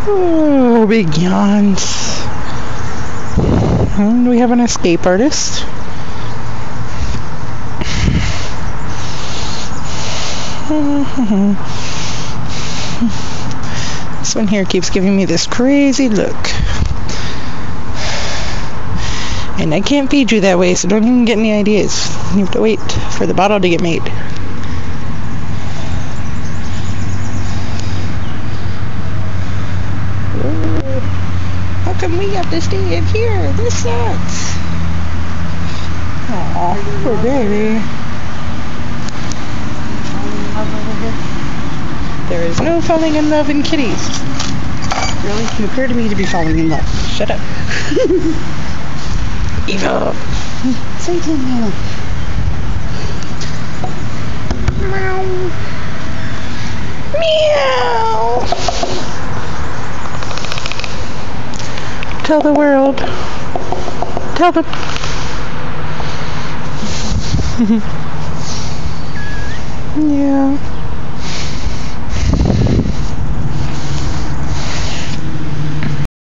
Oh, big yawns. And we have an escape artist. This one here keeps giving me this crazy look. And I can't feed you that way, so don't even get any ideas. You have to wait for the bottle to get made. How come we have to stay in here? This sucks. Aw, poor baby. There is no falling in love in kitties. Really? You appear to me to be falling in love. Shut up. Evil. Satan. Meow. Meow. Tell the world. Tell them. Yeah.